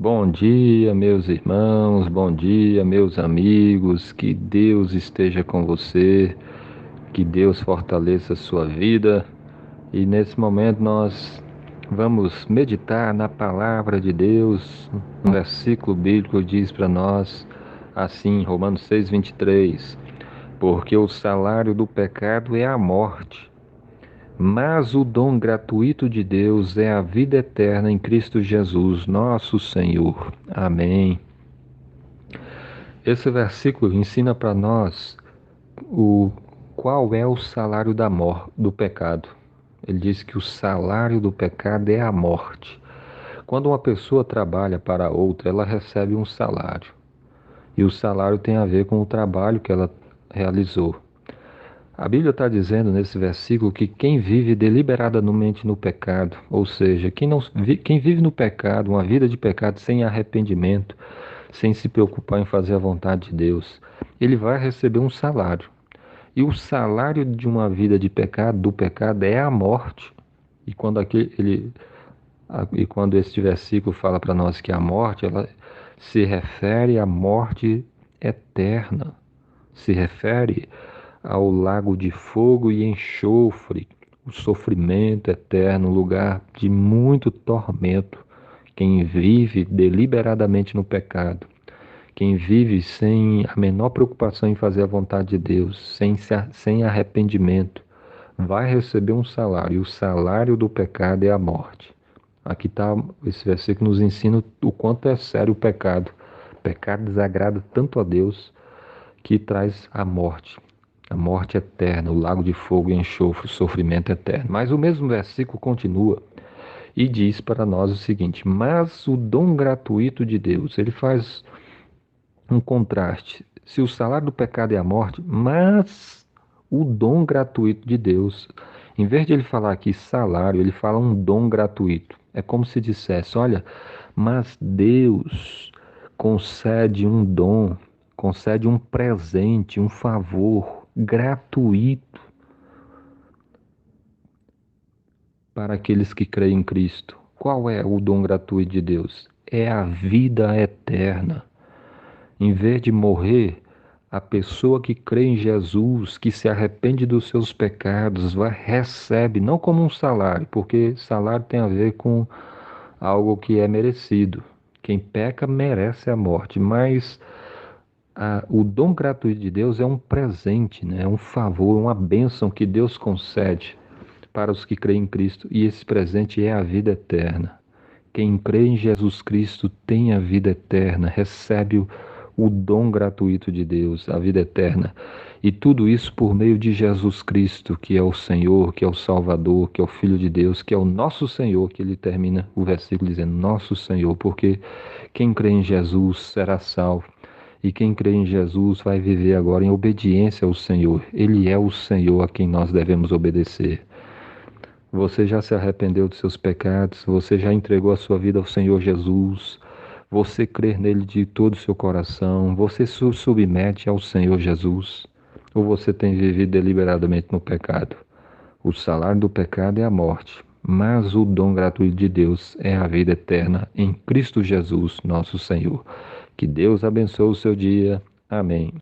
Bom dia, meus irmãos, bom dia, meus amigos. Que Deus esteja com você, que Deus fortaleça a sua vida. E nesse momento nós vamos meditar na palavra de Deus. Um versículo bíblico diz para nós assim, Romanos 6:23: porque o salário do pecado é a morte, mas o dom gratuito de Deus é a vida eterna em Cristo Jesus, nosso Senhor. Amém. Esse versículo ensina para nós o qual é o salário do pecado. Ele diz que o salário do pecado é a morte. Quando uma pessoa trabalha para outra, ela recebe um salário. E o salário tem a ver com o trabalho que ela realizou. A Bíblia está dizendo nesse versículo que quem vive deliberadamente no pecado, ou seja, quem vive no pecado, uma vida de pecado sem arrependimento, sem se preocupar em fazer a vontade de Deus, ele vai receber um salário. E o salário de uma vida de pecado, do pecado, é a morte. E quando este versículo fala para nós que a morte, ela se refere à morte eterna, se refere ao lago de fogo e enxofre, o sofrimento eterno, um lugar de muito tormento. Quem vive deliberadamente no pecado, quem vive sem a menor preocupação em fazer a vontade de Deus, sem arrependimento, vai receber um salário, e o salário do pecado é a morte. Aqui está, esse versículo nos ensina o quanto é sério o pecado. O pecado desagrada tanto a Deus que traz a morte eterna, o lago de fogo e enxofre, o sofrimento eterno. Mas o mesmo versículo continua e diz para nós o seguinte: mas o dom gratuito de Deus, ele faz um contraste. Se o salário do pecado é a morte, mas o dom gratuito de Deus, em vez de ele falar aqui salário, ele fala um dom gratuito. É como se dissesse: olha, mas Deus concede um dom, concede um presente, um favor gratuito para aqueles que creem em Cristo. Qual é o dom gratuito de Deus? É a vida eterna. Em vez de morrer, a pessoa que crê em Jesus, que se arrepende dos seus pecados, recebe, não como um salário, porque salário tem a ver com algo que é merecido. Quem peca merece a morte, mas o dom gratuito de Deus é um presente, né? É um favor, uma bênção que Deus concede para os que creem em Cristo, e esse presente é a vida eterna. Quem crê em Jesus Cristo tem a vida eterna, recebe o dom gratuito de Deus, a vida eterna. E tudo isso por meio de Jesus Cristo, que é o Senhor, que é o Salvador, que é o Filho de Deus, que é o nosso Senhor, que ele termina o versículo dizendo, nosso Senhor, porque quem crê em Jesus será salvo. E quem crê em Jesus vai viver agora em obediência ao Senhor. Ele é o Senhor a quem nós devemos obedecer. Você já se arrependeu dos seus pecados? Você já entregou a sua vida ao Senhor Jesus? Você crê nele de todo o seu coração? Você se submete ao Senhor Jesus? Ou você tem vivido deliberadamente no pecado? O salário do pecado é a morte, mas o dom gratuito de Deus é a vida eterna em Cristo Jesus, nosso Senhor. Que Deus abençoe o seu dia. Amém.